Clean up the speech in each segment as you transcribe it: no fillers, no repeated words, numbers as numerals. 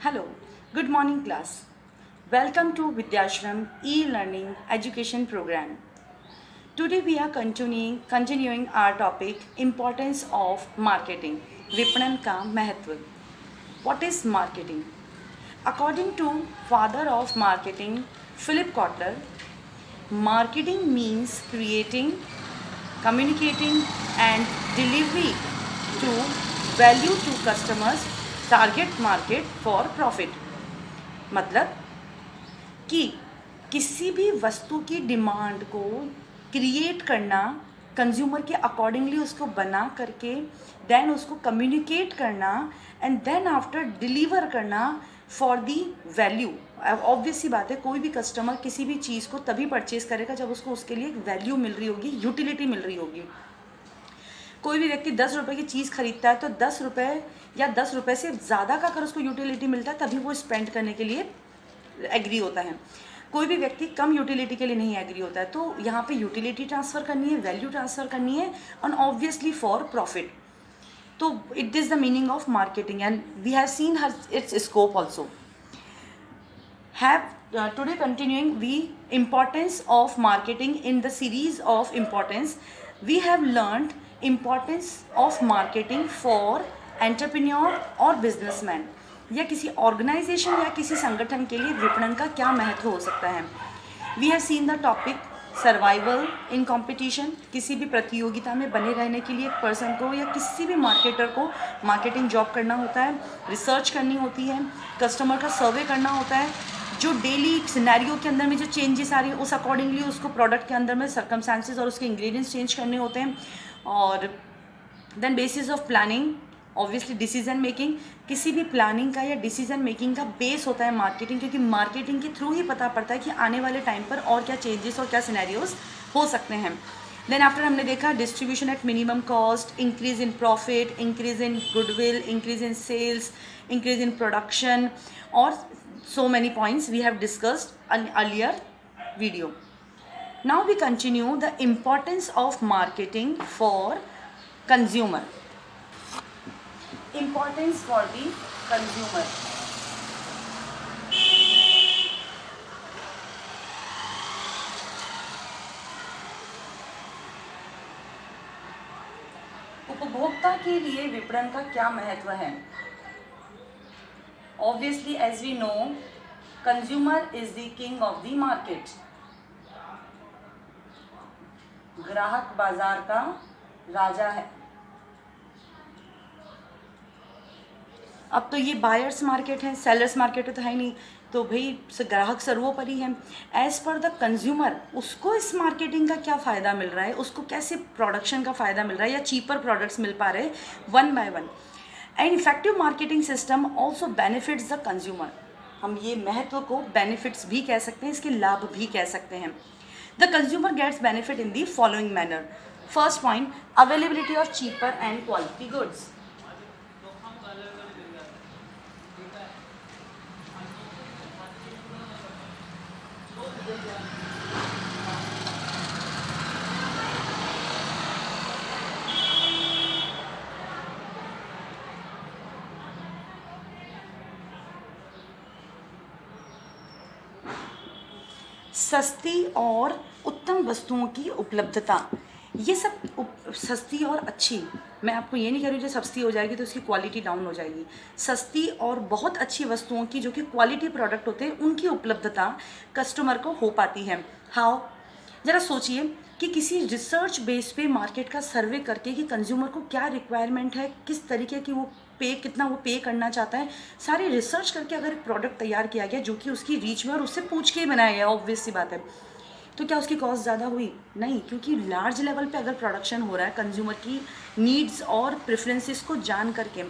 Hello, good morning class. Welcome to Vidyashram e-learning education program. Today we are continuing our topic importance of marketing. विपणन का महत्व. What is marketing? According to father of marketing Philip Kotler, marketing means creating, communicating and delivery to value to customers target market for profit. मतलब कि किसी भी वस्तु की demand को क्रिएट करना, कंज्यूमर के अकॉर्डिंगली उसको बना करके देन उसको कम्युनिकेट करना एंड देन आफ्टर डिलीवर करना फॉर दी वैल्यू. ऑब्वियस सी बात है, कोई भी कस्टमर किसी भी चीज़ को तभी परचेज करेगा जब उसको उसके लिए एक वैल्यू मिल रही होगी, यूटिलिटी मिल रही होगी. कोई भी व्यक्ति 10 रुपये की चीज़ खरीदता है तो 10 रुपये या 10 रुपये से ज़्यादा का अगर उसको यूटिलिटी मिलता है तभी वो स्पेंड करने के लिए एग्री होता है. कोई भी व्यक्ति कम यूटिलिटी के लिए नहीं एग्री होता है. तो यहाँ पे यूटिलिटी ट्रांसफ़र करनी है, वैल्यू ट्रांसफ़र करनी है एंड ऑब्वियसली फॉर प्रॉफिट. तो it is the meaning of marketing and we have seen here its scope also. Today continuing the importance of marketing in the series of importance, we have learned importance of marketing for entrepreneur और businessman या किसी organization या किसी संगठन के लिए विपणन का क्या महत्व हो सकता है. We have seen the topic survival in competition. किसी भी प्रतियोगिता में बने रहने के लिए एक पर्सन को या किसी भी मार्केटर को मार्केटिंग जॉब करना होता है, रिसर्च करनी होती है, कस्टमर का सर्वे करना होता है, जो डेली सिनेरियो के अंदर में जो चेंजेस आ रही है उस अकॉर्डिंगली उसको प्रोडक्ट के अंदर में सर्कमस्टांसेस और उसके इंग्रेडिएंट्स चेंज करने होते हैं. और then basis of planning obviously decision making. किसी भी प्लानिंग का या डिसीजन मेकिंग का बेस होता है मार्केटिंग, क्योंकि मार्केटिंग के थ्रू ही पता पड़ता है कि आने वाले टाइम पर और क्या चेंजेस और क्या सिनेरियोज हो सकते हैं. देन आफ्टर हमने देखा distribution at minimum cost, increase in profit, increase in goodwill, increase in sales, increase in production और so many points we have discussed in earlier video. Now we continue the importance of marketing for consumer. Importance for the consumer. उपभोक्ता के लिए विपणन का क्या महत्व है. Obviously, as we know, consumer is the king of the market. ग्राहक बाजार का राजा है. अब तो ये बायर्स मार्केट है, सेलर्स मार्केट तो है नहीं, तो भाई ग्राहक सर्वोपरि है. एज पर द कंज्यूमर उसको इस मार्केटिंग का क्या फ़ायदा मिल रहा है, उसको कैसे प्रोडक्शन का फ़ायदा मिल रहा है या चीपर प्रोडक्ट्स मिल पा रहे one by one. And effective marketing system also benefits the consumer. हम ये महत्व को बेनिफिट्स भी कह सकते हैं, इसके लाभ भी कह सकते हैं. The consumer gets benefit in the following manner. First point, availability of cheaper and quality goods. सस्ती और उत्तम वस्तुओं की उपलब्धता. ये सब सस्ती और अच्छी, मैं आपको ये नहीं कह रही जो सस्ती हो जाएगी तो उसकी क्वालिटी डाउन हो जाएगी. सस्ती और बहुत अच्छी वस्तुओं की जो कि क्वालिटी प्रोडक्ट होते हैं उनकी उपलब्धता कस्टमर को हो पाती है. हाउ, ज़रा सोचिए कि किसी रिसर्च बेस पे मार्केट का सर्वे करके कि कंज्यूमर को क्या रिक्वायरमेंट है, किस तरीके की वो कितना वो पे करना चाहता है, सारी रिसर्च करके अगर एक प्रोडक्ट तैयार किया गया जो कि उसकी रीच में और उससे पूछ के ही बनाया गया, ऑब्वियस सी बात है, तो क्या उसकी कॉस्ट ज़्यादा हुई? नहीं, क्योंकि लार्ज लेवल पे अगर प्रोडक्शन हो रहा है कंज्यूमर की नीड्स और प्रेफरेंसेस को जान करके,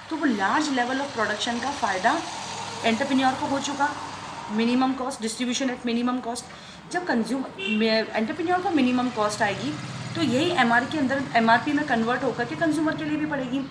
तो वो लार्ज लेवल ऑफ प्रोडक्शन का फ़ायदा एंटरप्रेन्योर को हो चुका. Minimum cost, distribution at minimum cost. जब एंटरप्रेन्योर को मिनिमम कॉस्ट आएगी तो यही एमआरपी में कन्वर्ट होकर के कंज्यूमर के लिए भी पड़ेगी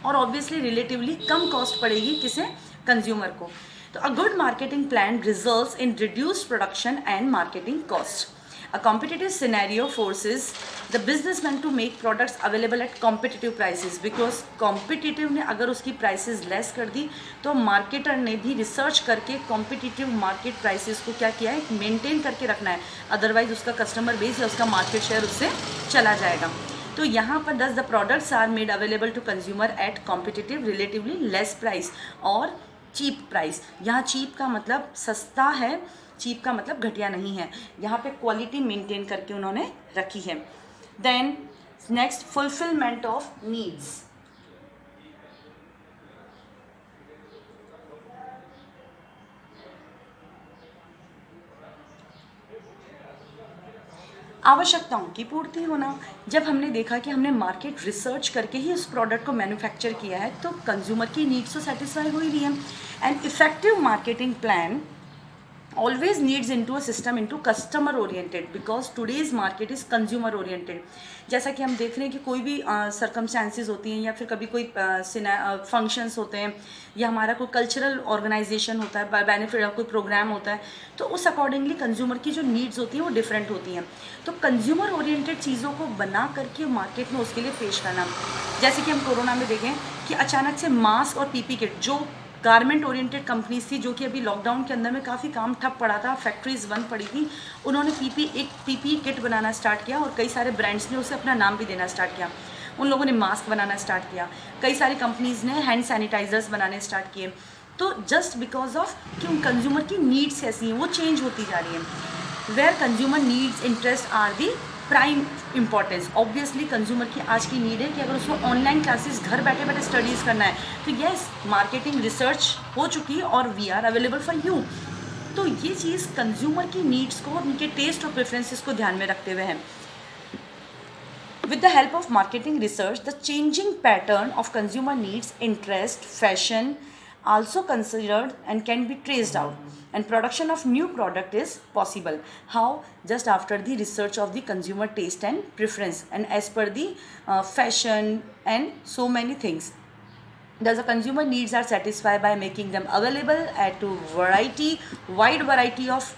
और ऑब्वियसली रिलेटिवली कम कॉस्ट पड़ेगी किसे, कंज्यूमर को. तो a good marketing plan results in reduced production and marketing cost. A competitive scenario forces the businessman to make products available at competitive prices, because competitive ने अगर उसकी prices less कर दी तो marketer ने भी research करके competitive market prices को क्या किया है, maintain करके रखना है, otherwise उसका customer base या उसका market share उससे चला जाएगा. तो यहाँ पर thus the products are made available to consumer at competitive relatively less price और चीप प्राइस. यहाँ चीप का मतलब सस्ता है, चीप का मतलब घटिया नहीं है. यहाँ पे क्वालिटी मेंटेन करके उन्होंने रखी है. Then next, fulfilment of needs. आवश्यकताओं की पूर्ति होना. जब हमने देखा कि हमने मार्केट रिसर्च करके ही इस प्रोडक्ट को मैन्युफैक्चर किया है तो कंज्यूमर की नीड्स तो सेटिस्फाई हो ही रही है. And effective marketing plan always needs into a system into customer oriented, because today's market is consumer oriented. जैसा कि हम देख रहे हैं कि कोई भी सर्कमस्टांसेस होती हैं या फिर कभी कोई फंक्शंस होते हैं या हमारा कोई कल्चरल ऑर्गेनाइजेशन होता है, बेनिफिट कोई प्रोग्राम होता है, तो उस अकॉर्डिंगली कंज्यूमर की जो नीड्स होती हैं वो डिफरेंट होती हैं. तो कंज्यूमर ओरिएंटेड चीज़ों को बना करके मार्केट में उसके लिए पेश करना. जैसे कि हम कोरोना में देखें कि अचानक से मास्क और पीपी किट, जो गारमेंट ओरिएंटेड कंपनीज थी जो कि अभी लॉकडाउन के अंदर में काफ़ी काम ठप पड़ा था, फैक्ट्रीज बंद पड़ी थी, उन्होंने पीपी किट बनाना स्टार्ट किया और कई सारे ब्रांड्स ने उसे अपना नाम भी देना स्टार्ट किया. उन लोगों ने मास्क बनाना स्टार्ट किया, कई सारी कंपनीज ने हैंड सैनिटाइजर्स बनाने स्टार्ट किए. तो जस्ट बिकॉज ऑफ कि उन कंज्यूमर की नीड्स कैसी हैं वो चेंज होती जा रही हैं. Where consumer needs interest are the prime importance. Obviously consumer की आज की नीड है कि अगर उसको ऑनलाइन क्लासेस घर बैठे बैठे स्टडीज़ करना है तो येस, मार्केटिंग रिसर्च हो चुकी है और we are available for you. तो ये चीज़ कंज्यूमर की नीड्स को, उनके टेस्ट और प्रेफरेंसेस को ध्यान में रखते हुए हैं. With the help of marketing research, the changing pattern of consumer needs, interest, fashion also considered and can be traced out, and production of new product is possible. How? Just after the research of the consumer taste and preference and as per the fashion and so many things. Thus the consumer needs are satisfied by making them available at a wide variety of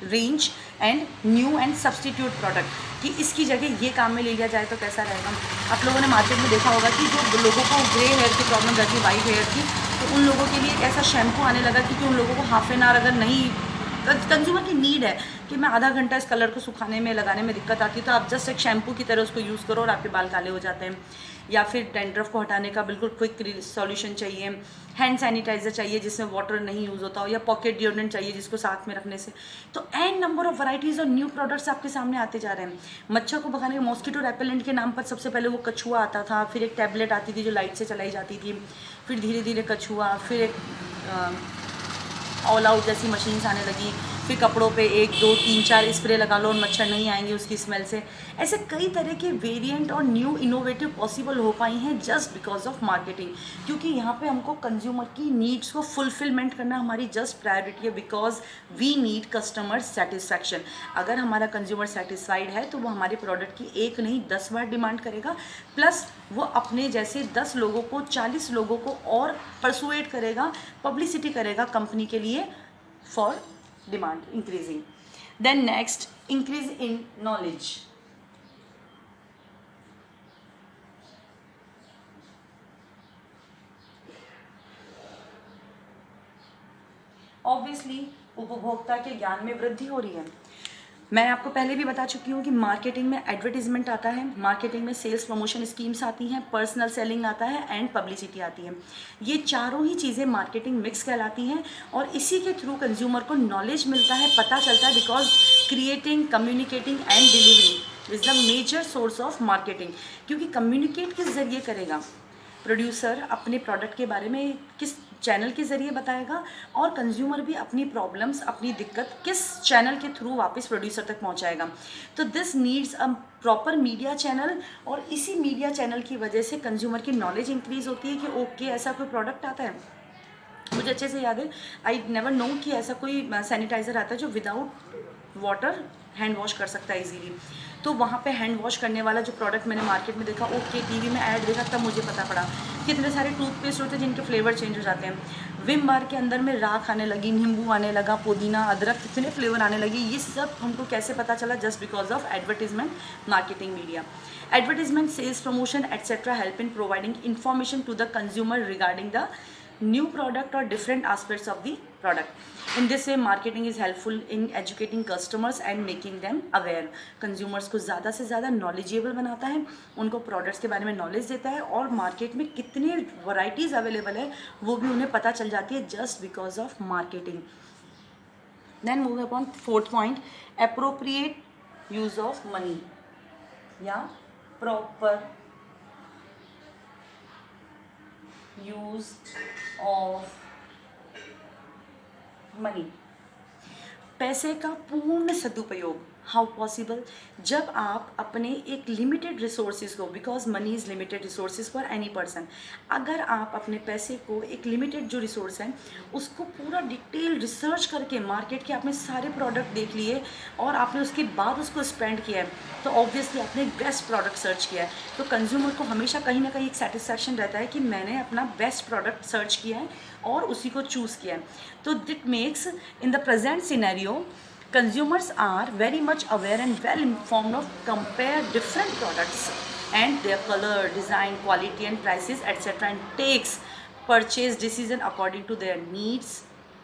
range and new and substitute product. कि इसकी जगह ये काम में ले लिया जाए तो कैसा रहेगा. आप लोगों ने मार्केट में देखा होगा कि जो लोगों को ग्रे हेयर की प्रॉब्लम रहती है, वाइट हेयर की, तो उन लोगों के लिए एक ऐसा शैम्पू आने लगा क्योंकि उन लोगों को हाफ एन आवर अगर नहीं, कंज्यूमर की नीड है कि मैं आधा घंटा इस कलर को सुखाने में लगाने में दिक्कत आती है, तो आप जस्ट एक शैम्पू की तरह उसको यूज़ करो और आपके बाल काले हो जाते हैं. या फिर डैंड्रफ को हटाने का बिल्कुल क्विक सॉल्यूशन चाहिए, हैंड सैनिटाइज़र चाहिए जिसमें वाटर नहीं यूज़ होता हो, या पॉकेट डिओड्रेंट चाहिए जिसको साथ में रखने से. तो एन नंबर ऑफ वैराइटीज़ और न्यू प्रोडक्ट्स आपके सामने आते जा रहे हैं. मच्छर को भगाने के मॉस्किटो रेपेलेंट के नाम पर सबसे पहले वो कछुआ आता था, फिर एक टैबलेट आती थी जो लाइट से चलाई जाती थी, फिर धीरे धीरे कछुआ, फिर एक ऑल आउट जैसी मशीन्स आने लगी, फिर कपड़ों पे 1 2 3 4 स्प्रे लगा लो और मच्छर नहीं आएंगे उसकी स्मेल से. ऐसे कई तरह के वेरिएंट और न्यू इनोवेटिव पॉसिबल हो पाई हैं जस्ट बिकॉज ऑफ मार्केटिंग. क्योंकि यहाँ पे हमको कंज्यूमर की नीड्स को फुलफिलमेंट करना हमारी जस्ट प्रायोरिटी है, because we need customer satisfaction. अगर हमारा कंज्यूमर सेटिस्फाइड है तो वो हमारे प्रोडक्ट की एक नहीं 10 बार डिमांड करेगा, प्लस वो अपने जैसे 10 लोगों को, 40 लोगों को और परसुएट करेगा, पब्लिसिटी करेगा कंपनी के लिए for demand increasing. Then next, increase in knowledge. Obviously उपभोक्ता के ज्ञान में वृद्धि हो रही है. मैं आपको पहले भी बता चुकी हूँ कि मार्केटिंग में एडवर्टीजमेंट आता है, मार्केटिंग में सेल्स प्रमोशन स्कीम्स आती हैं, पर्सनल सेलिंग आता है एंड पब्लिसिटी आती है. ये चारों ही चीज़ें मार्केटिंग मिक्स कहलाती हैं और इसी के थ्रू कंज्यूमर को नॉलेज मिलता है, पता चलता है, because creating, communicating and delivery is the major source of marketing. क्योंकि कम्युनिकेट किस ज़रिए करेगा, प्रोड्यूसर अपने प्रोडक्ट के बारे में किस चैनल के ज़रिए बताएगा और कंज्यूमर भी अपनी प्रॉब्लम्स, अपनी दिक्कत किस चैनल के थ्रू वापस प्रोड्यूसर तक पहुंचाएगा. तो this needs a proper media channel, और इसी मीडिया चैनल की वजह से कंज्यूमर की नॉलेज इंक्रीज़ होती है कि ओके ऐसा कोई प्रोडक्ट आता है. मुझे अच्छे से याद है, आई नेवर नो कि ऐसा कोई सैनिटाइज़र आता है जो विदाउट वाटर हैंड वॉश कर सकता है इजीली। तो वहाँ पे हैंड वॉश करने वाला जो प्रोडक्ट मैंने मार्केट में देखा, ओके, टीवी में ऐड देखा, तब मुझे पता पड़ा कितने सारे टूथपेस्ट होते हैं जिनके फ्लेवर चेंज हो जाते हैं। विम बार के अंदर में राख आने लगी, नींबू आने लगा, पुदीना, अदरक, कितने फ्लेवर आने लगे। ये सब हमको कैसे पता चला? Just because of advertisement, marketing, media. Advertisement, sales promotion, etc. help in providing information to the consumer regarding the new product or different aspects of the product. In this way, marketing is helpful in educating customers and making them aware. Consumers को ज़्यादा से ज़्यादा knowledgeable बनाता है, उनको products के बारे में knowledge देता है, और market में कितने varieties available है वो भी उन्हें पता चल जाती है just because of marketing. Then move upon fourth point, appropriate use of money या proper use of money। पैसे का पूर्ण सदुपयोग, हाउ पॉसिबल? जब आप अपने एक लिमिटेड रिसोर्सेज को, because money is limited resources for any person, अगर आप अपने पैसे को, एक लिमिटेड जो रिसोर्स है उसको पूरा डिटेल रिसर्च करके, मार्केट के आपने सारे प्रोडक्ट देख लिए और आपने उसके बाद उसको स्पेंड किया है, तो ऑब्वियसली आपने बेस्ट प्रोडक्ट सर्च किया है। तो कंज्यूमर को हमेशा कहीं ना कहीं एक सेटिस्फैक्शन रहता है कि मैंने अपना बेस्ट प्रोडक्ट सर्च किया है और उसी को चूज़ किया है। तो that makes in the present scenario, consumers are very much aware and well informed of compare different products and their color, design, quality and prices etc. and takes purchase decision according to their needs,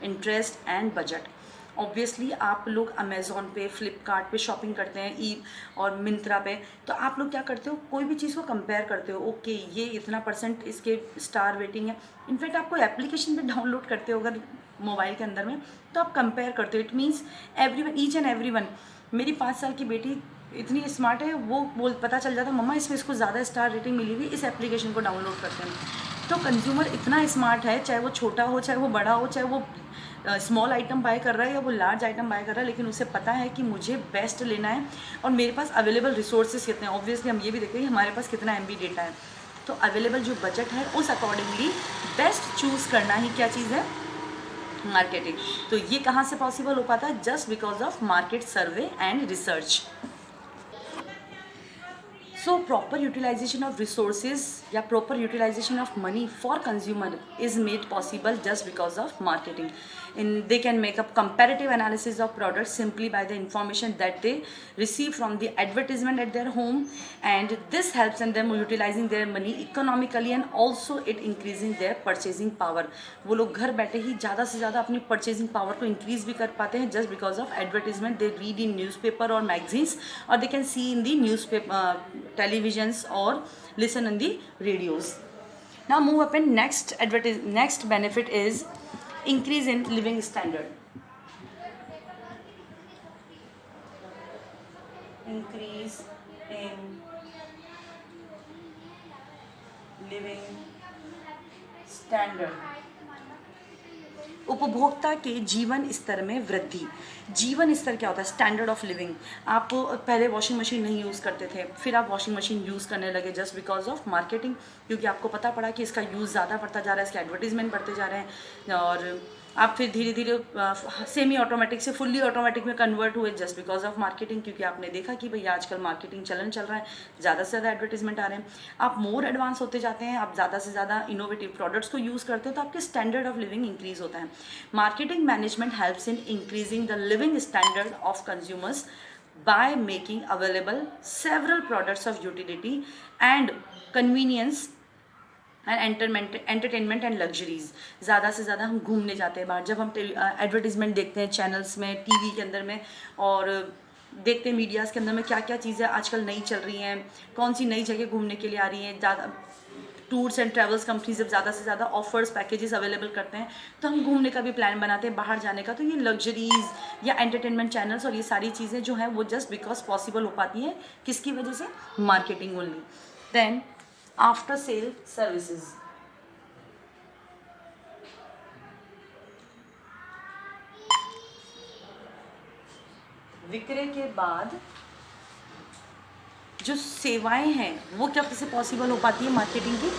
interest and budget. Obviously आप लोग Amazon पे, फ्लिपकार्ट पे shopping करते हैं, ई और मिंत्रा पे, तो आप लोग क्या करते हो? कोई भी चीज़ को कंपेयर करते हो, ओके ये इतना परसेंट इसके स्टार रेटिंग है। इनफैक्ट आप कोई एप्लीकेशन पे डाउनलोड करते हो अगर मोबाइल के अंदर में, तो आप कंपेयर करते हो। It means everyone, each and everyone. मेरी 5 साल की बेटी इतनी स्मार्ट है, वो पता चल जाता है मम्मा इसमें इसको ज़्यादा स्टार रेटिंग मिली हुई, इस एप्लीकेशन को डाउनलोड करते हैं। तो कंज्यूमर इतना स्मार्ट है, चाहे वो छोटा हो, चाहे वो बड़ा हो, चाहे वो स्मॉल आइटम बाय कर रहा है या वो लार्ज आइटम बाय कर रहा है, लेकिन उसे पता है कि मुझे बेस्ट लेना है और मेरे पास अवेलेबल रिसोर्सेज कितने हैं। ऑब्वियसली हम ये भी देखते हैं हमारे पास कितना MB डेटा है, तो अवेलेबल जो बजट है उस अकॉर्डिंगली बेस्ट चूज़ करना ही क्या चीज़ है? मार्केटिंग। तो ये कहाँ से पॉसिबल हो पाता है? Just because of market survey and research. So proper utilization of resources या proper utilization of money for consumer is made possible just because of marketing. They can make up comparative analysis of products simply by the information that they receive from the advertisement at their home, and this helps in them utilizing their money economically and also it increasing their purchasing power. वो लोग घर बैठे ही ज़्यादा से ज़्यादा अपनी purchasing power को increase भी कर पाते हैं just because of advertisement they read in newspaper or magazines, or they can see in the newspaper, televisions or listen in the radios. Now move up in next benefit is increase in living standard. Increase in living standard. उपभोक्ता के जीवन स्तर में वृद्धि। जीवन स्तर क्या होता है? Standard of living. आप पहले वॉशिंग मशीन नहीं यूज़ करते थे, फिर आप वॉशिंग मशीन यूज़ करने लगे जस्ट बिकॉज ऑफ मार्केटिंग, क्योंकि आपको पता पड़ा कि इसका यूज़ ज़्यादा बढ़ता जा रहा है, इसके एडवर्टीजमेंट बढ़ते जा रहे हैं, और आप फिर धीरे धीरे सेमी ऑटोमेटिक से फुल्ली ऑटोमेटिक में कन्वर्ट हुए जस्ट बिकॉज ऑफ मार्केटिंग, क्योंकि आपने देखा कि भैया आजकल मार्केटिंग चलन चल रहा है, ज़्यादा से ज़्यादा एडवर्टीजमेंट आ रहे हैं। आप मोर एडवांस होते जाते हैं, आप ज़्यादा से ज़्यादा इनोवेटिव प्रोडक्ट्स को यूज़ करते हैं, तो आपके स्टैंडर्ड ऑफ लिविंग इंक्रीज होता है। Marketing management helps in increasing the living standard of consumers by making available several products of utility and convenience and entertainment and luxuries। ज़्यादा से ज़्यादा हम घूमने जाते हैं बाहर, जब हम एडवर्टीजमेंट देखते हैं चैनल्स में, टीवी के अंदर में, और देखते हैं मीडियाज़ के अंदर में क्या क्या चीज़ें आजकल नई चल रही हैं, कौन सी नई जगह घूमने के लिए आ रही हैं। ज़्यादा टूर्स एंड ट्रैवल्स कंपनीज जब ज़्यादा से ज़्यादा ऑफर्स पैकेजेस अवेलेबल करते हैं, तो हम घूमने का भी प्लान बनाते हैं बाहर जाने का। तो ये लग्जरीज या एंटरटेनमेंट चैनल्स और ये सारी चीज़ें जो हैं वो जस्ट बिकॉज पॉसिबल हो पाती है किसकी वजह से? Marketing only. Then after sale services. विक्रय के बाद जो सेवाएं हैं वो क्या कैसे पॉसिबल हो पाती है मार्केटिंग की?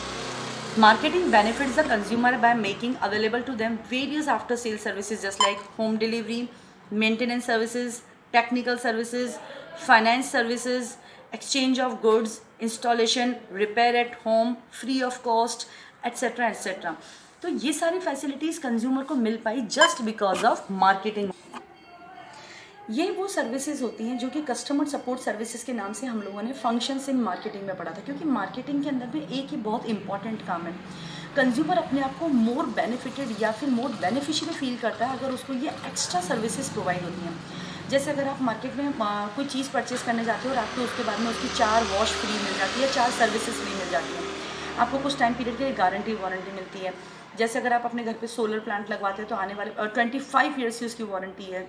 Marketing benefits the consumer by making available to them various after sale services just like home delivery, maintenance services, technical services, finance services, exchange of goods, installation, repair at home, free of cost, etc. etc. तो ये सारी facilities consumer को मिल पाई just because of marketing. ये वो services होती हैं जो कि कस्टमर सपोर्ट सर्विसेज के नाम से हम लोगों ने फंक्शंस इन मार्केटिंग में पढ़ा था, क्योंकि मार्केटिंग के अंदर में एक ही बहुत इंपॉर्टेंट काम है, कंज्यूमर अपने आप को मोर बेनिफिटेड या फिर मोर बेनिफिशियल फील करता है अगर उसको ये एक्स्ट्रा सर्विसेज प्रोवाइड होती हैं। जैसे अगर आप मार्केट में कोई चीज़ परचेज करने जाते हो और आपको उसके बाद में उसकी 4 वॉश फ्री मिल जाती है, 4 सर्विसेज फ्री मिल जाती हैं, आपको कुछ टाइम पीरियड के लिए गारंटी वारंटी मिलती है। जैसे अगर आप अपने घर पे सोलर प्लांट लगवाते हो तो आने वाले 25 ईयर्स की उसकी वारंटी है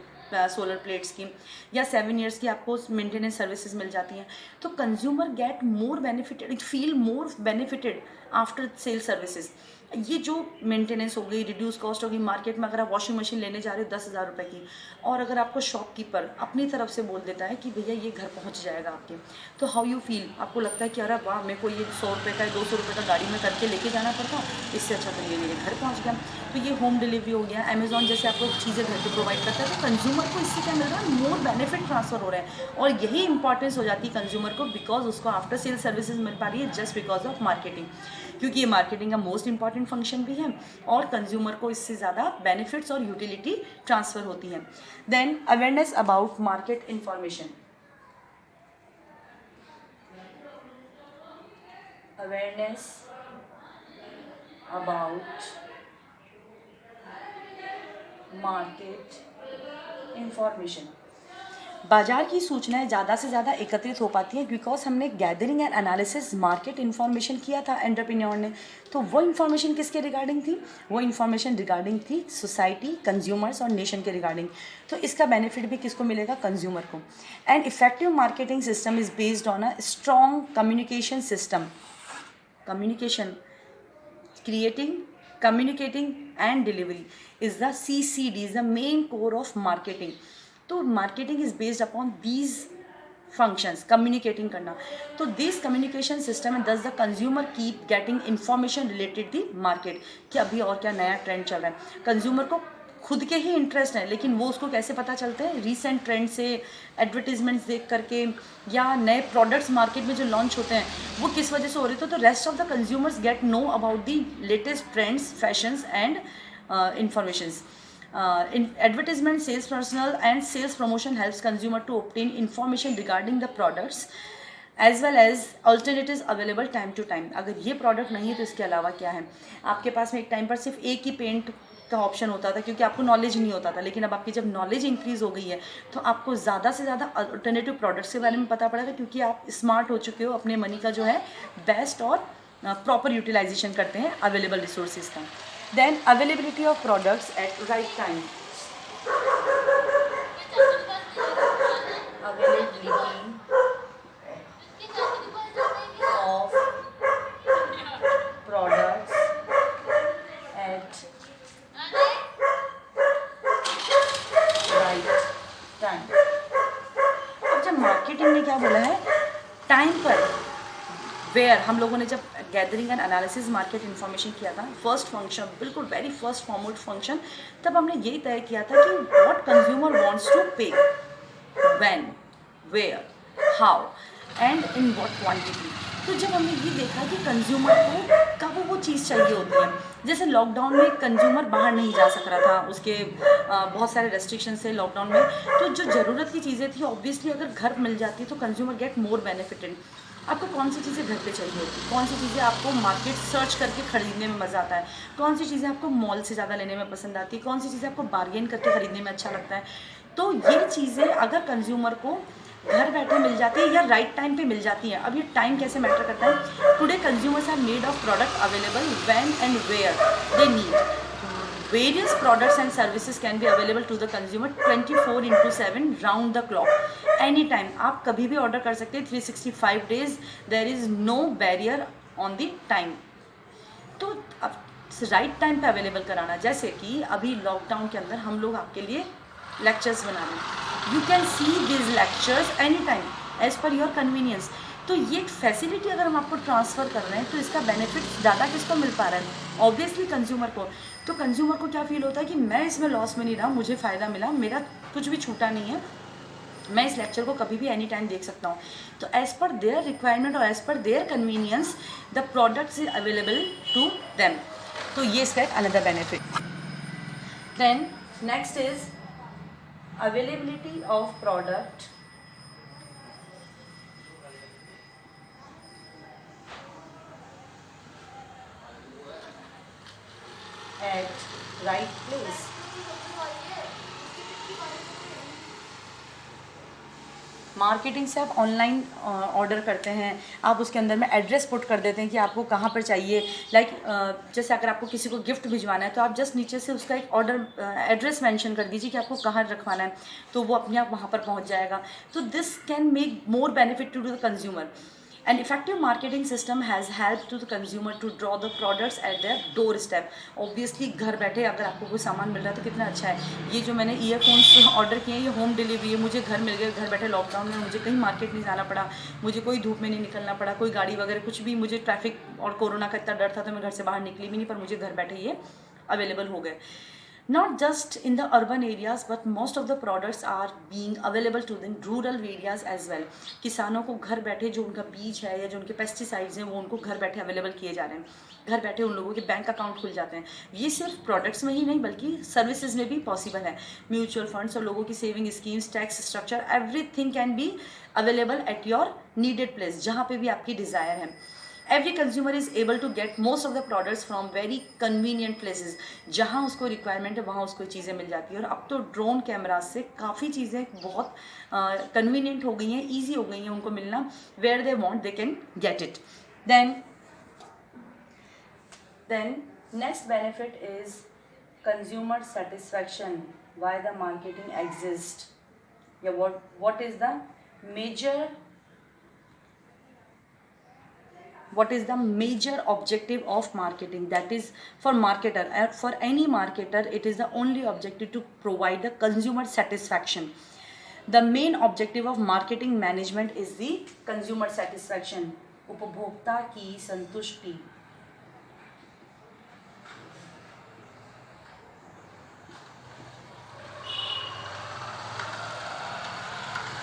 सोलर प्लेट्स की, या 7 ईयर्स की आपको मेंटेनेंस सर्विसेज मिल जाती हैं। तो consumer get more benefited, feel more benefited after sale services. ये जो मेंटेनेंस हो गई, रिड्यूस कॉस्ट होगी। मार्केट में अगर आप वॉशिंग मशीन लेने जा रहे हो 10,000 रुपये की, और अगर आपको शॉपकीपर अपनी तरफ से बोल देता है कि भैया ये घर पहुंच जाएगा आपके, तो हाउ यू फील? आपको लगता है कि अरे वाह, मेरे को ये 100 रुपये का 200 रुपये का गाड़ी में करके लेके जाना पड़ता, इससे अच्छा तो ये मेरे घर पहुँच गया। तो ये होम डिलीवरी हो गया। अमेजॉन जैसे आपको चीज़ें घर पे प्रोवाइड करता है, तो कंज्यूमर को इससे क्या मिल रहा है? मोर बेनिफिट ट्रांसफर हो रहा है। और यही इंपॉर्टेंस हो जाती है कंज्यूमर को, बिकॉज उसको आफ्टर सेल सर्विसेज मिल पा रही है जस्ट बिकॉज ऑफ मार्केटिंग, क्योंकि ये मार्केटिंग का मोस्ट इंपॉर्टेंट फंक्शन भी है और कंज्यूमर को इससे ज़्यादा बेनिफिट्स और यूटिलिटी ट्रांसफ़र होती हैं। Then awareness about market information, awareness about market information. बाजार की सूचनाएं ज़्यादा से ज़्यादा एकत्रित हो पाती हैं बिकॉज हमने gathering and analysis market information किया था एंटरप्रेन्योर ने। तो वो इन्फॉर्मेशन किसके रिगार्डिंग थी? वो इन्फॉर्मेशन रिगार्डिंग थी सोसाइटी, कंज्यूमर्स और नेशन के रिगार्डिंग। तो इसका बेनिफिट भी किसको मिलेगा? कंज्यूमर को। And effective marketing system is based on a strong communication system. Communication, creating, communicating and delivery is the CCD, is the main core of marketing. तो marketing is based upon these functions, communicating करना। तो this communication system and thus the consumer keep getting information related to the market कि अभी और क्या नया trend चल रहा है। कंज्यूमर को खुद के ही इंटरेस्ट है, लेकिन वो उसको कैसे पता चलते हैं? रीसेंट ट्रेंड से, एडवर्टीजमेंट्स देख करके, या नए प्रोडक्ट्स मार्केट में जो लॉन्च होते हैं वो किस वजह से हो रहे थे। तो rest of the consumers get know about the latest trends, fashions and informations. Advertisement, sales personnel and sales promotion helps consumer to obtain information regarding the products as well as alternatives available time to time. अगर ये product नहीं है तो इसके अलावा क्या है आपके पास में? एक टाइम पर सिर्फ एक ही पेंट का ऑप्शन होता था क्योंकि आपको नॉलेज नहीं होता था, लेकिन अब आपकी जब नॉलेज इंक्रीज़ हो गई है तो आपको ज़्यादा से ज़्यादा अल्टरनेटिव प्रोडक्ट्स के बारे में पता पड़ेगा, क्योंकि आप स्मार्ट हो चुके हो, अपने मनी का जो है बेस्ट और प्रॉपर यूटिलाइजेशन करते हैं अवेलेबल रिसोर्सेज का। Then availability of products at right time, availability of products at right time। अब जब मार्केटिंग ने क्या बोला है? टाइम पर, वेयर, हम लोगों ने जब gathering and analysis market information किया था, फर्स्ट फंक्शन, बिल्कुल वेरी फर्स्ट फॉर्मूट फंक्शन, तब हमने यही तय किया था कि what consumer wants to pay, when, where, how and in what quantity. तो जब हमने ये देखा कि कंज्यूमर को कब वो चीज़ चाहिए होती है, जैसे लॉकडाउन में कंज्यूमर बाहर नहीं जा सक रहा था, उसके बहुत सारे रेस्ट्रिक्शन थे लॉकडाउन में, तो जो ज़रूरत की चीज़ें थी ऑब्वियसली अगर घर मिल जाती तो कंज्यूमर गेट मोर बेनिफिटेड। आपको कौन सी चीज़ें घर पे चाहिए होती, कौन सी चीज़ें आपको मार्केट सर्च करके ख़रीदने में मज़ा आता है, कौन सी चीज़ें आपको मॉल से ज़्यादा लेने में पसंद आती है, कौन सी चीज़ें आपको बार्गेन करके ख़रीदने में अच्छा लगता है। तो ये चीज़ें अगर कंज्यूमर को घर बैठे मिल जाती है या राइट टाइम पे मिल जाती है। अब ये टाइम कैसे मैटर करता है? Today consumers are made of product available when and where they need. Various products and services can be available to the consumer 24/7 round the clock, any time. आप कभी भी ऑर्डर कर सकते हैं, 365 days, there is no barrier on the time. तो अब right time पे available कराना, जैसे कि अभी लॉकडाउन के अंदर हम लोग आपके लिए लेक्चर्स बना रहे हैं, you can see this lectures any time as per your convenience. तो ये फैसिलिटी अगर हम आपको ट्रांसफ़र कर रहे हैं तो इसका बेनिफिट ज़्यादा किसको मिल पा रहा है? ऑब्वियसली कंज्यूमर को। तो कंज्यूमर को क्या फील होता है कि मैं इसमें लॉस में नहीं रहा, मुझे फ़ायदा मिला, मेरा कुछ भी छूटा नहीं है, मैं इस लेक्चर को कभी भी एनी टाइम देख सकता हूँ। तो एज़ पर देयर रिक्वायरमेंट और as per their convenience the products is available to them. तो ये इसका एक another benefit. Then next is availability of product at right place. Marketing से आप ऑनलाइन ऑर्डर करते हैं, आप उसके अंदर में एड्रेस पुट कर देते हैं कि आपको कहाँ पर चाहिए। लाइक जैसे अगर आपको किसी को गिफ्ट भिजवाना है तो आप जस्ट नीचे से उसका एक ऑर्डर एड्रेस मेंशन कर दीजिए कि आपको कहाँ रखवाना है, तो वो अपने आप वहाँ पर पहुँच जाएगा। तो this can make more benefit to the consumer. An effective marketing system has helped to the consumer to draw the products at their doorstep. Obviously घर बैठे अगर आपको कोई सामान मिल रहा है तो कितना अच्छा है। ये जो मैंने ईयरफोन्स ऑर्डर किए हैं ये होम डिलीवरी है, मुझे घर मिल गए। घर बैठे लॉकडाउन में मुझे कहीं मार्केट नहीं जाना पड़ा, मुझे कोई धूप में नहीं निकलना पड़ा, कोई गाड़ी वगैरह कुछ भी, मुझे ट्रैफिक और कोरोना का इतना डर था तो मैं घर से बाहर निकली भी नहीं, पर मुझे घर बैठे ये अवेलेबल हो गए। Not just in the urban areas, but most of the products are being available to the rural areas as well. किसानों को घर बैठे जो उनका बीज है या जो उनके पेस्टिसाइड्स हैं वो उनको घर बैठे अवेलेबल किए जा रहे हैं। घर बैठे उन लोगों के बैंक अकाउंट खुल जाते हैं। ये सिर्फ प्रोडक्ट्स में ही नहीं बल्कि सर्विसेज में भी पॉसिबल है। म्यूचुअल फंड्स और लोगों की saving schemes, tax structure, everything can be available at your needed place, जहाँ पे भी आपकी डिज़ायर है। Every consumer is able to get most of the products from very convenient places. जहाँ उसको रिक्वायरमेंट है वहाँ उसको चीज़ें मिल जाती है। और अब तो ड्रोन कैमरा से काफ़ी चीज़ें बहुत कन्वीनियंट हो गई हैं, ईजी हो गई हैं उनको मिलना। Where they want they can get it. Then next benefit is consumer satisfaction. Why the marketing exist, या what is the major objective of marketing? That is, for marketer, for any marketer, it is the only objective to provide the consumer satisfaction. The main objective of marketing management is the consumer satisfaction, उपभोक्ता की संतुष्टि।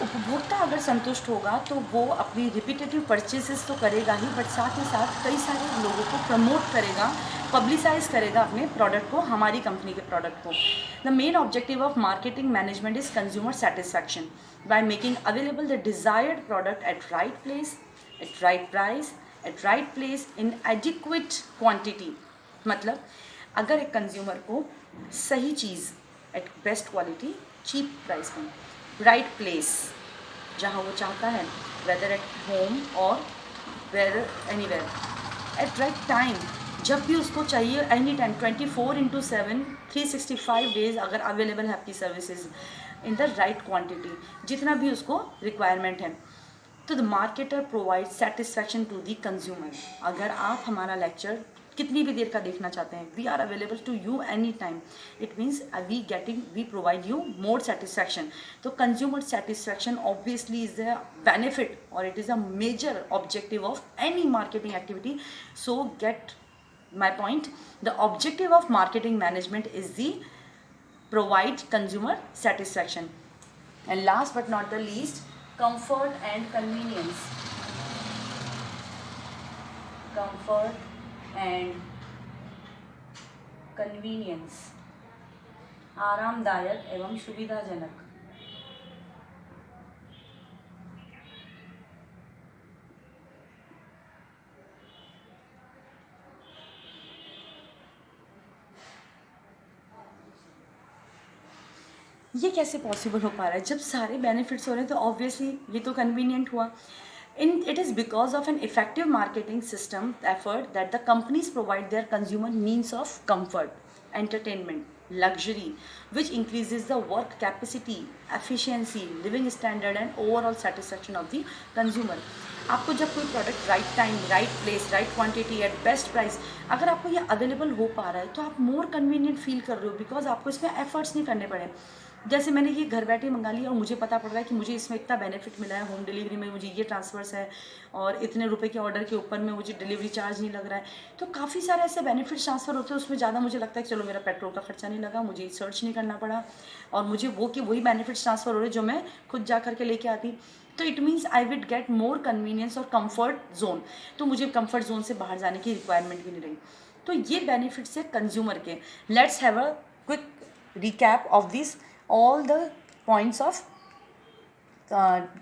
उपभोक्ता अगर संतुष्ट होगा तो वो अपनी रिपीटेटिव परचेसेस तो करेगा ही, बट साथ ही साथ कई सारे लोगों को प्रमोट करेगा, पब्लिसाइज करेगा अपने प्रोडक्ट को, हमारी कंपनी के प्रोडक्ट को। The main objective of marketing management is consumer satisfaction by making available the desired product at right place, at right price, at right place, in adequate quantity. मतलब अगर एक consumer को सही चीज़ at best quality, cheap price में, right place जहाँ वो चाहता है, वेदर एट होम और whether anywhere, at right time, जब भी उसको चाहिए, एनी टाइम, 24/7, 365 डेज अगर अवेलेबल है आपकी services, in the right quantity, जितना भी उसको रिक्वायरमेंट है। तो the marketer provide satisfaction to the consumer. अगर आप हमारा लेक्चर कितनी भी देर का देखना चाहते हैं, we are available to you any time. It means we provide you more satisfaction. तो consumer satisfaction obviously is the benefit और it is a major objective of any marketing activity. So get my point, the objective of marketing management is the provide consumer satisfaction. And last but not the least, comfort and convenience. Comfort and convenience, आरामदायक एवं सुविधाजनक। ये कैसे possible हो पा रहा है? जब सारे बेनिफिट्स हो रहे हैं तो ऑब्वियसली ये तो कन्वीनियंट हुआ। It is because of an effective marketing system effort that the companies provide their consumer means of comfort, entertainment, luxury, which increases the work capacity, efficiency, living standard and overall satisfaction of the consumer. आपको जब कोई product right time, right place, right quantity, at best price, अगर आपको ये available हो पा रहा है तो आप मोर कन्वीनियंट फील कर रहे हो, बिकॉज आपको इसमें एफर्ट्स नहीं करने पड़े। जैसे मैंने ये घर बैठे मंगा लिया और मुझे पता पड़ रहा है कि मुझे इसमें इतना बेनिफिट मिला है, होम डिलीवरी में मुझे ये ट्रांसफर्स है और इतने रुपए के ऑर्डर के ऊपर में मुझे डिलीवरी चार्ज नहीं लग रहा है। तो काफ़ी सारे ऐसे बेनिफिट्स ट्रांसफ़र होते हैं, उसमें ज़्यादा मुझे लगता है कि चलो मेरा पेट्रोल का खर्चा नहीं लगा, मुझे सर्च नहीं करना पड़ा और मुझे वही बेनिफिट्स ट्रांसफ़र हो रहे जो मैं खुद जा करके लेके आती। तो it means I would get more convenience और कम्फर्ट जोन, तो मुझे कम्फर्ट जोन से बाहर जाने की रिक्वायरमेंट भी नहीं रही। तो ये बेनिफिट्स है कंज्यूमर के। Let's have a quick recap of this all the points of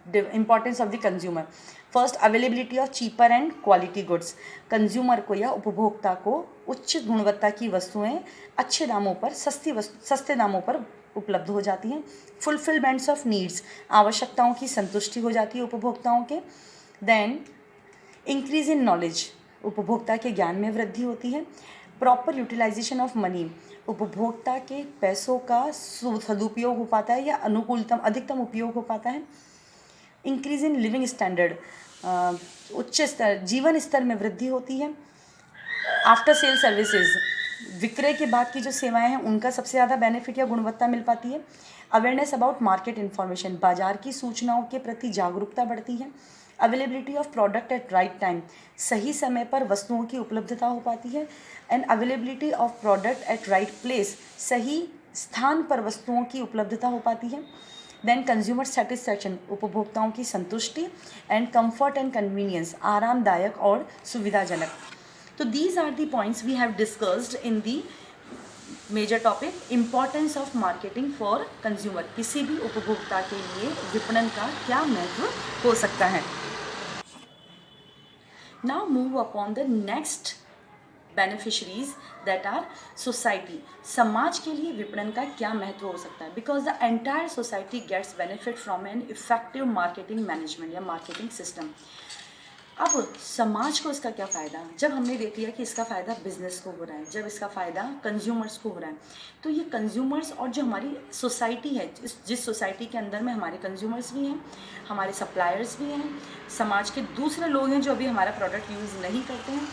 the importance of the consumer. First, availability of cheaper and quality goods. Consumer को या उपभोक्ता को उच्च गुणवत्ता की वस्तुएं अच्छे दामों पर सस्ते दामों पर उपलब्ध हो जाती हैं. फुलफिलमेंट्स ऑफ नीड्स, आवश्यकताओं की संतुष्टि हो जाती है उपभोक्ताओं के. देन इंक्रीज इन नॉलेज, उपभोक्ता के ज्ञान में वृद्धि होती है. प्रॉपर यूटिलाइजेशन ऑफ मनी, उपभोक्ता के पैसों का सदुपयोग हो पाता है या अधिकतम उपयोग हो पाता है. इंक्रीज इन लिविंग स्टैंडर्ड, उच्च स्तर जीवन स्तर में वृद्धि होती है. आफ्टर सेल सर्विसेज, विक्रय के बाद की जो सेवाएं हैं उनका सबसे ज़्यादा बेनिफिट या गुणवत्ता मिल पाती है. अवेयरनेस अबाउट मार्केट इन्फॉर्मेशन, बाजार की सूचनाओं के प्रति जागरूकता बढ़ती है. Availability of product at right time, सही समय पर वस्तुओं की उपलब्धता हो पाती है. And availability of product at right place, सही स्थान पर वस्तुओं की उपलब्धता हो पाती है. देन कंज्यूमर सेटिस्फैक्शन, उपभोक्ताओं की संतुष्टि. एंड कंफर्ट एंड कन्वीनियंस, आरामदायक और सुविधाजनक. तो these are the points we have discussed in the major topic importance of marketing for consumer. किसी भी उपभोक्ता के लिए विपणन का क्या महत्व हो सकता है. Now move upon the next beneficiaries that are society. समाज के लिए विपणन का क्या महत्व हो सकता है. Because the entire society gets benefit from an effective marketing management या marketing system. अब समाज को इसका क्या फ़ायदा, जब हमने देख लिया कि इसका फ़ायदा बिजनेस को हो रहा है, जब इसका फ़ायदा कंज्यूमर्स को हो रहा है, तो ये कंज्यूमर्स और जो हमारी सोसाइटी है, जिस सोसाइटी के अंदर में हमारे कंज्यूमर्स भी हैं, हमारे सप्लायर्स भी हैं, समाज के दूसरे लोग हैं जो अभी हमारा प्रोडक्ट यूज़ नहीं करते हैं.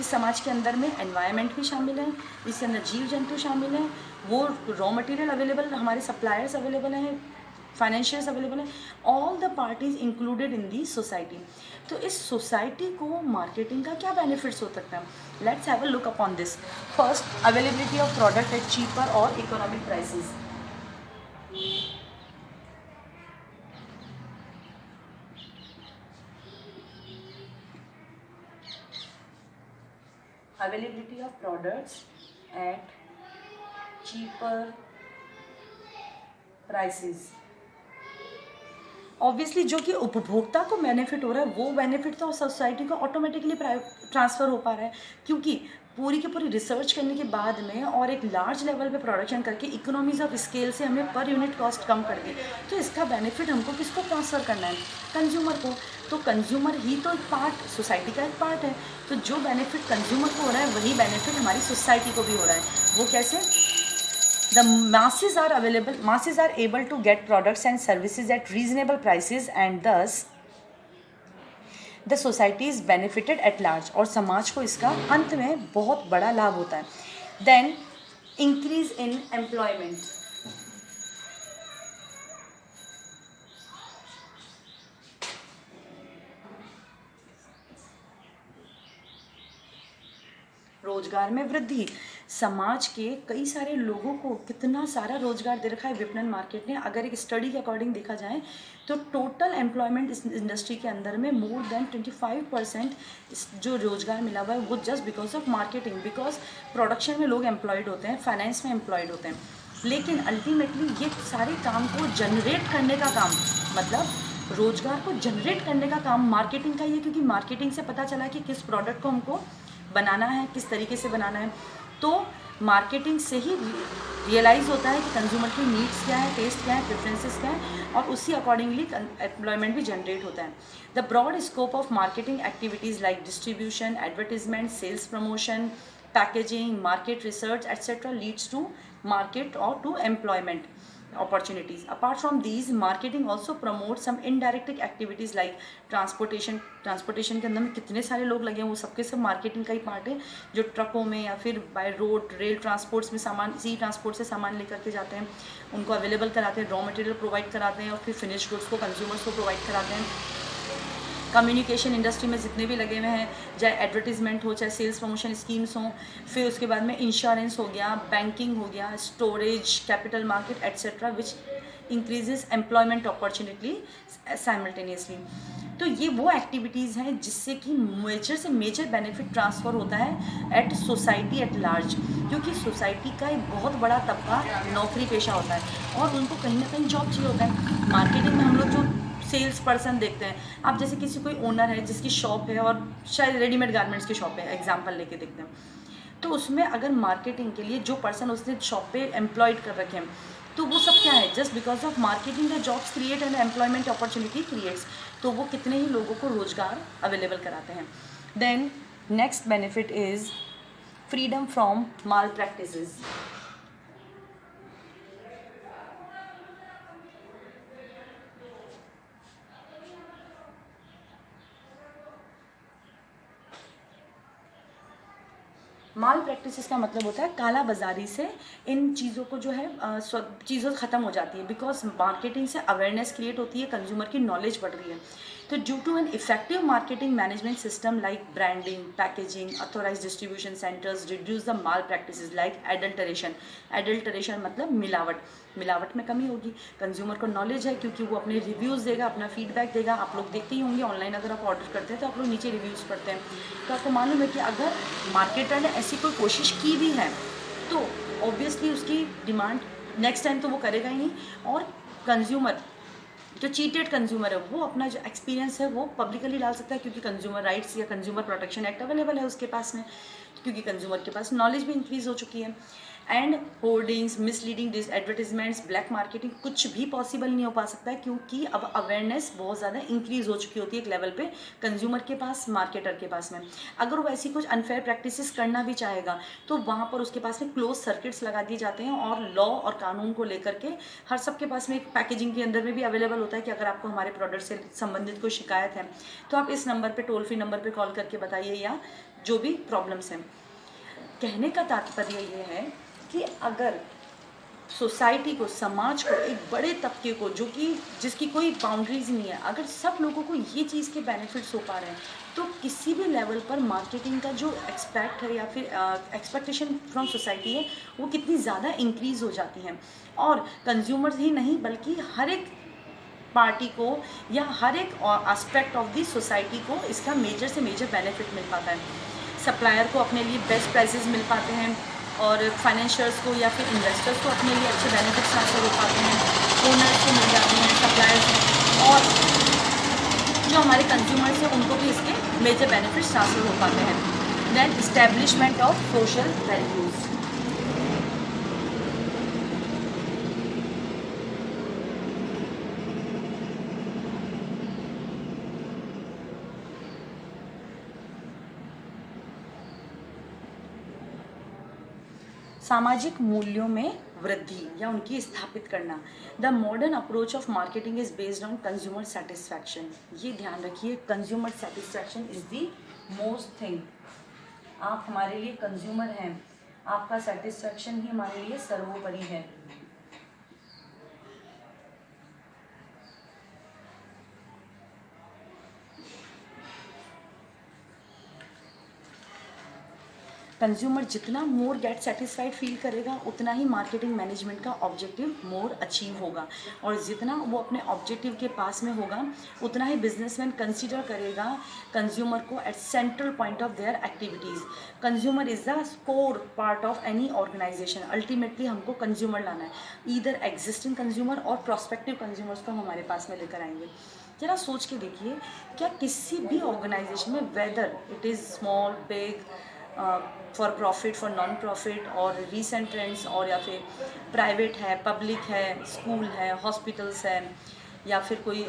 इस समाज के अंदर में एनवायरनमेंट भी शामिल है, इसके अंदर जीव जंतु शामिल हैं, वो रॉ मटेरियल अवेलेबल, हमारे सप्लायर्स अवेलेबल हैं, फाइनेंशियल्स अवेलेबल है, all the parties included in the society. तो इस सोसाइटी को मार्केटिंग का क्या बेनिफिट्स हो सकता है. Let's have a look upon this. First, availability of product at cheaper और economic prices. availability of products at cheaper prices. Obviously जो कि उपभोक्ता को बेनिफिट हो रहा है वो बेनिफिट तो सोसाइटी को ऑटोमेटिकली ट्रांसफ़र हो पा रहा है, क्योंकि पूरी की पूरी रिसर्च करने के बाद में और एक लार्ज लेवल पे प्रोडक्शन करके इकोनॉमीज ऑफ स्केल से हमने पर यूनिट कॉस्ट कम कर दी. तो इसका बेनिफिट हमको किसको ट्रांसफ़र करना है, कंज्यूमर को. तो कंज्यूमर ही तो एक पार्ट, सोसाइटी का एक पार्ट है. तो जो बेनिफिट कंज्यूमर को हो रहा है वही बेनिफिट हमारी सोसाइटी को भी हो रहा है. वो कैसे? The masses are able to get products and services at reasonable prices and thus the society is benefited at large. और समाज को इसका अंत में बहुत बड़ा लाभ होता है. Then increase in employment. रोजगार में वृद्धि, समाज के कई सारे लोगों को कितना सारा रोजगार दे रखा है विपणन मार्केट ने. अगर एक स्टडी के अकॉर्डिंग देखा जाए तो टोटल एम्प्लॉयमेंट इस इंडस्ट्री के अंदर में मोर देन 25% जो रोजगार मिला हुआ है वो just because of marketing. Because production में लोग एम्प्लॉयड होते हैं, फाइनेंस में एम्प्लॉयड होते हैं, लेकिन अल्टीमेटली ये सारे काम को जनरेट करने का काम, मतलब रोजगार को जनरेट करने का काम मार्केटिंग का ही है, क्योंकि मार्केटिंग से पता चला कि किस प्रोडक्ट को हमको बनाना है, किस तरीके से बनाना है. तो मार्केटिंग से ही रियलाइज़ होता है कि कंज्यूमर की नीड्स क्या है, टेस्ट क्या है, प्रेफरेंसेस क्या है, और उसी अकॉर्डिंगली एम्प्लॉयमेंट भी जनरेट होता है. The broad scope of marketing activities like distribution, advertisement, sales promotion, packaging, market research etcetera leads to market और to employment. opportunities. Apart from these, marketing also promotes some indirect activities like transportation के अंदर में कितने सारे लोग लगे हैं, वो सबके सब मार्केटिंग का ही पार्ट है. जो ट्रकों में या फिर बाय रोड रेल ट्रांसपोर्ट्स में सामान, सी ट्रांसपोर्ट से सामान लेकर के जाते हैं, उनको अवेलेबल कराते हैं, रॉ मटेरियल प्रोवाइड कराते हैं और फिर फिनिश गुड्स को कंज्यूमर्स को प्रोवाइड कराते हैं. कम्युनिकेशन इंडस्ट्री में जितने भी लगे हुए हैं, चाहे एडवर्टीजमेंट हो, चाहे सेल्स प्रमोशन स्कीम्स हों, फिर उसके बाद में इंश्योरेंस हो गया, बैंकिंग हो गया, storage, capital market etcetera, which increases employment opportunity simultaneously. तो ये वो एक्टिविटीज़ हैं जिससे कि मेजर से मेजर बेनिफिट ट्रांसफ़र होता है एट सोसाइटी एट लार्ज, क्योंकि सोसाइटी का एक बहुत बड़ा तबका नौकरी पेशा होता है और उनको कहीं ना कहीं जॉब चाहिए होता है. मार्केटिंग में हम लोग जो सेल्स पर्सन देखते हैं, आप जैसे किसी कोई ओनर है जिसकी शॉप है और शायद रेडीमेड गारमेंट्स की शॉप है, एग्जांपल लेके देखते हैं, तो उसमें अगर मार्केटिंग के लिए जो पर्सन उसने शॉप पे एम्प्लॉयड कर रखे हैं, तो वो सब क्या है, just because of marketing the jobs create and employment opportunity creates, तो वो कितने ही लोगों को रोजगार अवेलेबल कराते हैं. Then next benefit is freedom from malpractices. Malpractices का मतलब होता है काला बाजारी से इन चीज़ों को जो है चीज़ों ख़त्म हो जाती है, बिकॉज मार्केटिंग से अवेयरनेस क्रिएट होती है, कंज्यूमर की नॉलेज बढ़ रही है. तो due to an effective marketing management system like branding, packaging, authorise distribution centres reduce the malpractices like adulteration मतलब मिलावट में कमी होगी. कंज्यूमर को नॉलेज है क्योंकि वो अपने रिव्यूज़ देगा, अपना फीडबैक देगा. आप लोग देखते ही होंगे ऑनलाइन अगर आप ऑर्डर करते हैं तो आप लोग नीचे रिव्यूज़ पढ़ते हैं, तो आपको मालूम है कि अगर मार्केटर ने ऐसी कोई कोशिश की भी है तो ऑब्वियसली उसकी डिमांड नेक्स्ट टाइम तो वो करेगा ही नहीं. और कंज्यूमर जो चीटेड कंज्यूमर है वो अपना जो एक्सपीरियंस है वो पब्लिकली डाल सकता है, क्योंकि कंज्यूमर राइट्स या कंज्यूमर प्रोटेक्शन एक्ट अवेलेबल है उसके पास में, क्योंकि कंज्यूमर के पास नॉलेज भी इंक्रीज़ हो चुकी है. And hoardings, misleading advertisements, black marketing कुछ भी पॉसिबल नहीं हो पा सकता है, क्योंकि अब अवेयरनेस बहुत ज़्यादा इंक्रीज़ हो चुकी होती है एक लेवल पे कंज्यूमर के पास, मार्केटर के पास में. अगर वो ऐसी कुछ अनफेयर प्रैक्टिसेस करना भी चाहेगा तो वहाँ पर उसके पास में क्लोज सर्किट्स लगा दिए जाते हैं और लॉ और कानून को लेकर के हर सबके पास में एक पैकेजिंग के अंदर में भी अवेलेबल होता है कि अगर आपको हमारे प्रोडक्ट से संबंधित कोई शिकायत है तो आप इस नंबर पर, टोल फ्री नंबर पर कॉल करके बताइए, या जो भी प्रॉब्लम्स हैं. कहने का तात्पर्य ये है कि अगर सोसाइटी को, समाज को, एक बड़े तबके को जो कि जिसकी कोई बाउंड्रीज नहीं है, अगर सब लोगों को ये चीज़ के बेनिफिट्स हो पा रहे हैं तो किसी भी लेवल पर मार्केटिंग का जो एक्सपेक्ट है या फिर एक्सपेक्टेशन फ्रॉम सोसाइटी है वो कितनी ज़्यादा इंक्रीज़ हो जाती है. और कंज्यूमर्स ही नहीं बल्कि हर एक पार्टी को या हर एक एस्पेक्ट ऑफ दी सोसाइटी को इसका मेजर से मेजर बेनिफिट मिल पाता है. सप्लायर को अपने लिए बेस्ट प्राइसेस मिल पाते हैं और फाइनेंशियर्स को या फिर इन्वेस्टर्स को अपने लिए अच्छे बेनिफिट्स हासिल हो पाते हैं, ओनर्स को मिल जाते हैं, सप्लायर्स, और जो हमारे कंज्यूमर्स हैं उनको भी इसके मेजर बेनिफिट्स हासिल हो पाते हैं. Then establishment of social values. सामाजिक मूल्यों में वृद्धि या उनकी स्थापित करना. The modern approach of marketing is based on consumer satisfaction. ये ध्यान रखिए, consumer satisfaction is the most thing. आप हमारे लिए कंज्यूमर हैं, आपका सेटिस्फैक्शन ही हमारे लिए सर्वोपरि है. कंज्यूमर जितना मोर गेट सेटिस्फाइड फील करेगा उतना ही मार्केटिंग मैनेजमेंट का ऑब्जेक्टिव मोर अचीव होगा, और जितना वो अपने ऑब्जेक्टिव के पास में होगा उतना ही बिजनेसमैन कंसीडर करेगा कंज्यूमर को at central point of their activities. Consumer is the core part of any organisation. Ultimately हमको कंज्यूमर लाना है, ईदर एग्जिस्टिंग कंज्यूमर और प्रॉस्पेक्टिव कंज्यूमर्स को हम हमारे पास में लेकर आएंगे. जरा सोच के देखिए, क्या किसी भी ऑर्गेनाइजेशन में whether it is small, big, for profit, for non profit, और रीसेंट ट्रेंड्स, और या फिर प्राइवेट है, पब्लिक है, स्कूल है, हॉस्पिटल्स है, या फिर कोई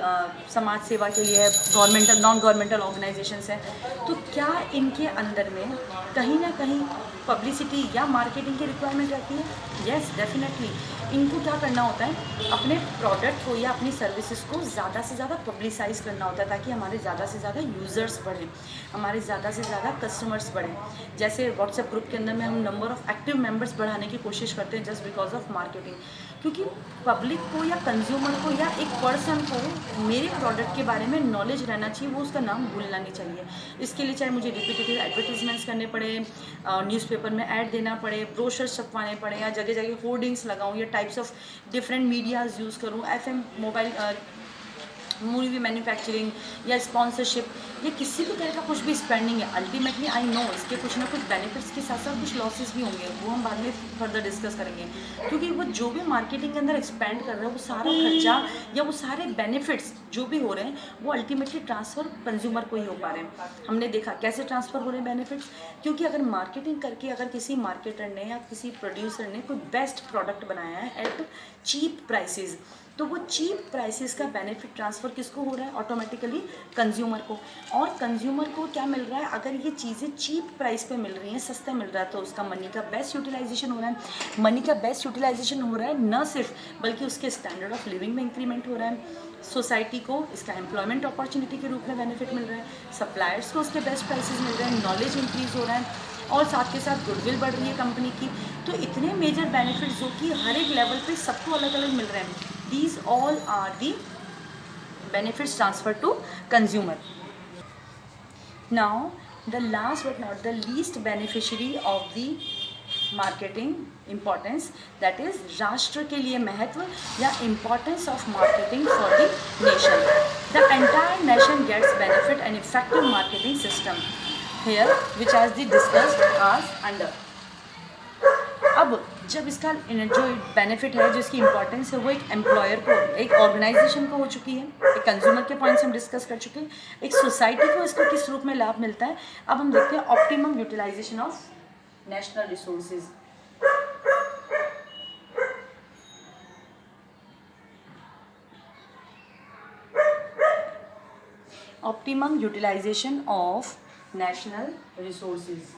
समाज सेवा के लिए है, गवर्नमेंटल, नॉन गवर्नमेंटल ऑर्गेनाइजेशंस हैं, तो क्या इनके अंदर में कहीं ना कहीं पब्लिसिटी या मार्केटिंग की रिक्वायरमेंट रहती है? Yes, definitely. इनको क्या करना होता है, अपने प्रोडक्ट को या अपनी सर्विसेज को ज़्यादा से ज़्यादा पब्लिसाइज करना होता है, ताकि हमारे ज़्यादा से ज़्यादा यूज़र्स बढ़ें, हमारे ज़्यादा से ज़्यादा कस्टमर्स बढ़ें। जैसे व्हाट्सएप ग्रुप के अंदर में हम नंबर ऑफ़ एक्टिव मेंबर्स बढ़ाने की कोशिश करते हैं जस्ट बिकॉज ऑफ मार्केटिंग, क्योंकि पब्लिक को या कंज्यूमर को या एक पर्सन को मेरे प्रोडक्ट के बारे में नॉलेज रहना चाहिए, वो उसका नाम भूलना नहीं चाहिए। इसके लिए चाहे मुझे रिपीटेटिव एडवर्टीजमेंट्स करने पड़े, न्यूज़पेपर में ऐड देना पड़े, ब्रोशर छपवाने पड़े, या जगह जगह होर्डिंग्स लगाऊं, या types of different medias use करूं, एफएम, मोबाइल, मूवी मैन्युफैक्चरिंग या स्पॉन्सरशिप, ये किसी भी तरह का कुछ भी स्पेंडिंग है, अल्टीमेटली आई नो इसके कुछ ना कुछ बेनिफिट्स के साथ साथ कुछ लॉसेस भी होंगे, वो हम बाद में फर्दर डिस्कस करेंगे। क्योंकि वो जो भी मार्केटिंग के अंदर एक्सपेंड कर रहा है, वो सारा खर्चा या वो सारे बेनिफिट्स जो भी हो रहे हैं, वो अल्टीमेटली ट्रांसफ़र कंज्यूमर को ही हो पा रहे हैं। हमने देखा कैसे ट्रांसफ़र हो रहे हैं बेनिफिट्स, क्योंकि अगर मार्केटिंग करके अगर किसी मार्केटर ने या किसी प्रोड्यूसर ने कोई बेस्ट प्रोडक्ट बनाया है एट चीप प्राइसेस, तो वो चीप प्राइसेस का बेनिफिट ट्रांसफ़र किसको हो रहा है? ऑटोमेटिकली कंज्यूमर को। और कंज्यूमर को क्या मिल रहा है? अगर ये चीज़ें चीप प्राइस पे मिल रही हैं, सस्ता मिल रहा है, तो उसका मनी का बेस्ट यूटिलाइजेशन हो रहा है। मनी का बेस्ट यूटिलाइजेशन हो रहा है न सिर्फ, बल्कि उसके स्टैंडर्ड ऑफ लिविंग में इंक्रीमेंट हो रहा है। सोसाइटी को इसका एम्प्लॉयमेंट अपॉर्चुनिटी के रूप में बेनिफिट मिल रहा है, सप्लायर्स को उसके बेस्ट प्राइसेस मिल रहे हैं, नॉलेज इंक्रीज हो रहा है, और साथ के साथ गुडविल बढ़ रही है कंपनी की। तो इतने मेजर बेनिफिट्स जो कि हर एक लेवल पे सबको अलग अलग मिल रहे हैं। These all are the benefits transferred to consumer. Now, the last but not the least beneficiary of the marketing importance, that is राष्ट्र के लिए महत्व या importance of marketing for the nation. The entire nation gets benefit and effective marketing system here, which as the discussed as under. अब जब इसका जो benefit है, जो इसकी इंपॉर्टेंस है, वो एक एम्प्लॉयर को, एक ऑर्गेनाइजेशन को हो चुकी है, एक कंज्यूमर के पॉइंट्स हम डिस्कस कर चुके हैं, एक सोसाइटी को इसका किस रूप में लाभ मिलता है। अब हम देखते हैं optimum utilization of national resources. Optimum utilization of national resources.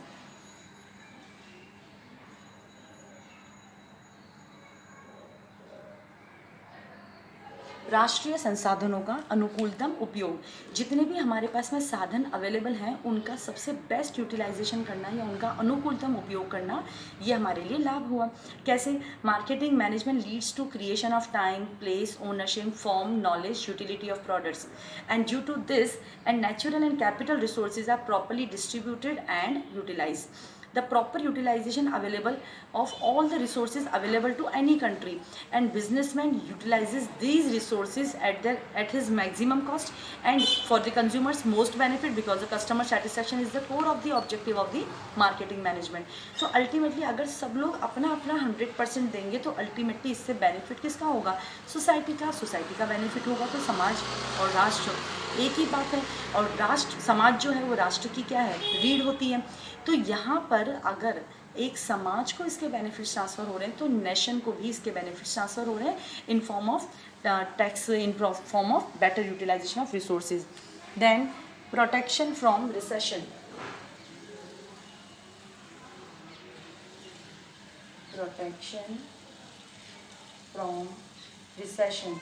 राष्ट्रीय संसाधनों का अनुकूलतम उपयोग, जितने भी हमारे पास में साधन अवेलेबल हैं उनका सबसे बेस्ट यूटिलाइजेशन करना या उनका अनुकूलतम उपयोग करना, ये हमारे लिए लाभ हुआ। कैसे? Marketing management leads to creation of time, place, ownership, form, knowledge, utility of products, and due to this and natural and capital resources are properly distributed and utilize. The proper utilization available of all the resources available to any country, and businessman utilizes these resources at his maximum cost and for the consumers most benefit, because the customer satisfaction is the core of the objective of the marketing management. So ultimately अगर सब लोग अपना अपना 100% देंगे तो ultimately इससे benefit किसका होगा? सोसाइटी का बेनिफिट होगा, तो समाज और राष्ट्र एक ही बात है। और राष्ट्र, समाज जो है वो राष्ट्र की क्या है? रीढ़ होती है। तो यहाँ पर अगर एक समाज को इसके बेनिफिट्स ट्रांसफ़र हो रहे हैं, तो नेशन को भी इसके बेनिफिट्स ट्रांसफ़र हो रहे हैं in form of tax, in form of better utilization of resources. Then protection from recession. Protection from recession,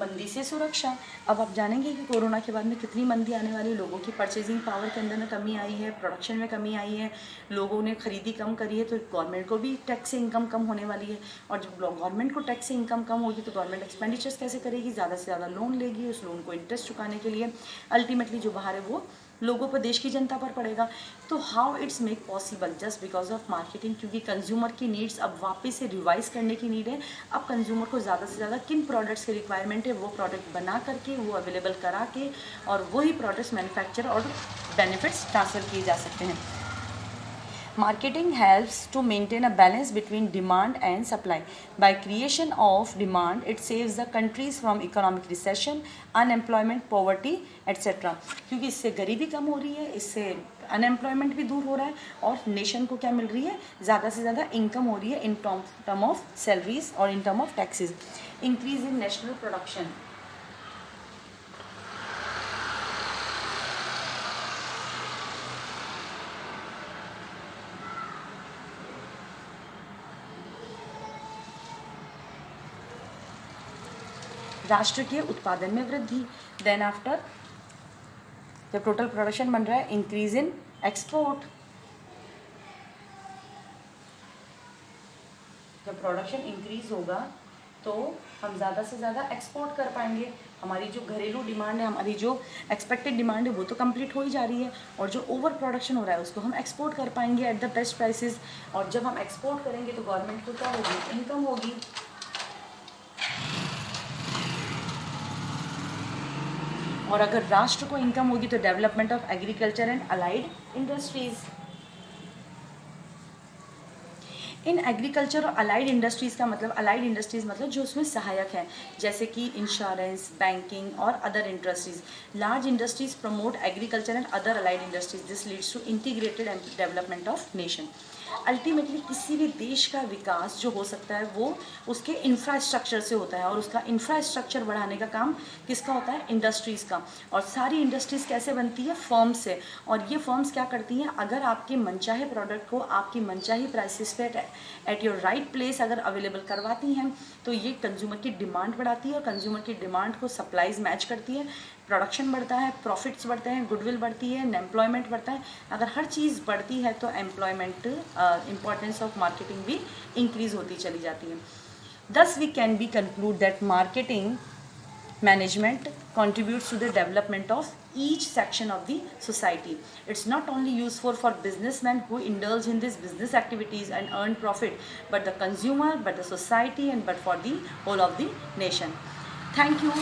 मंदी से सुरक्षा। अब आप जानेंगे कि कोरोना के बाद में कितनी मंदी आने वाली, लोगों की परचेजिंग पावर के अंदर में कमी आई है, प्रोडक्शन में कमी आई है, लोगों ने खरीदी कम करी है, तो गवर्नमेंट को भी टैक्स से इनकम कम होने वाली है। और जब गवर्नमेंट को टैक्स से इनकम कम होगी तो गवर्नमेंट एक्सपेंडिचर्स कैसे करेगी? ज़्यादा से ज़्यादा लोन लेगी, उस लोन को इंटरेस्ट चुकाने के लिए अल्टीमेटली जो बाहर है वो लोगों पर, देश की जनता पर पड़ेगा। तो how it's make possible? Just because of marketing, क्योंकि कंज्यूमर की नीड्स अब वापस से रिवाइज करने की नीड है। अब कंज्यूमर को ज़्यादा से ज़्यादा किन प्रोडक्ट्स की रिक्वायरमेंट है, वो प्रोडक्ट बना करके, वो अवेलेबल करा के, और वही प्रोडक्ट्स मैन्युफैक्चर और बेनिफिट्स ट्रांसफ़र किए जा सकते हैं। Marketing helps to maintain a balance between demand and supply. By creation of demand, it saves the countries from economic recession, unemployment, poverty, etc. क्योंकि इससे गरीबी कम हो रही है, इससे अनएम्प्लॉयमेंट भी दूर हो रहा है, और नेशन को क्या मिल रही है? ज़्यादा से ज़्यादा इनकम हो रही है इन टर्म ऑफ सैलरीज और in term of taxes. Increase in national production. राष्ट्र के उत्पादन में वृद्धि। देन आफ्टर जब टोटल प्रोडक्शन बन रहा है, इंक्रीज इन एक्सपोर्ट। जब प्रोडक्शन इंक्रीज होगा तो हम ज़्यादा से ज़्यादा एक्सपोर्ट कर पाएंगे। हमारी जो घरेलू डिमांड है, हमारी जो एक्सपेक्टेड डिमांड है वो तो कंप्लीट हो ही जा रही है, और जो ओवर प्रोडक्शन हो रहा है उसको हम एक्सपोर्ट कर पाएंगे एट द बेस्ट प्राइसेस। और जब हम एक्सपोर्ट करेंगे तो गवर्नमेंट को क्या होगी, इनकम होगी। और अगर राष्ट्र को इनकम होगी तो development of agriculture and allied industries. In agriculture और अलाइड इंडस्ट्रीज़ का मतलब, अलाइड इंडस्ट्रीज़ मतलब जो उसमें सहायक है, जैसे कि इंश्योरेंस, बैंकिंग और other industries. Large industries promote agriculture and other allied industries, this leads to integrated development of nation. Ultimately किसी भी देश का विकास जो हो सकता है वो उसके इंफ्रास्ट्रक्चर से होता है, और उसका इंफ्रास्ट्रक्चर बढ़ाने का काम किसका होता है, इंडस्ट्रीज़ का। और सारी इंडस्ट्रीज़ कैसे बनती है, फर्म्स से। और ये फर्म्स क्या करती हैं, अगर आपके मनचाहे प्रोडक्ट को आपकी मनचाही प्राइसेस पे एट योर राइट प्लेस अगर अवेलेबल करवाती हैं तो ये कंज्यूमर की डिमांड बढ़ाती है, और कंज्यूमर की डिमांड को सप्लाईज मैच करती है, प्रोडक्शन बढ़ता है, प्रॉफिट्स बढ़ते हैं, गुडविल बढ़ती है, एम्प्लॉयमेंट बढ़ता है। अगर हर चीज़ बढ़ती है तो एम्प्लॉयमेंट, इम्पॉर्टेंस ऑफ मार्केटिंग भी इंक्रीज होती चली जाती है। Thus we can be conclude that marketing management contributes to the development of each section of the society. It's not only useful for businessmen who indulge in these business activities and earn profit, but the consumer, but the society, and but for the whole of the nation. Thank you.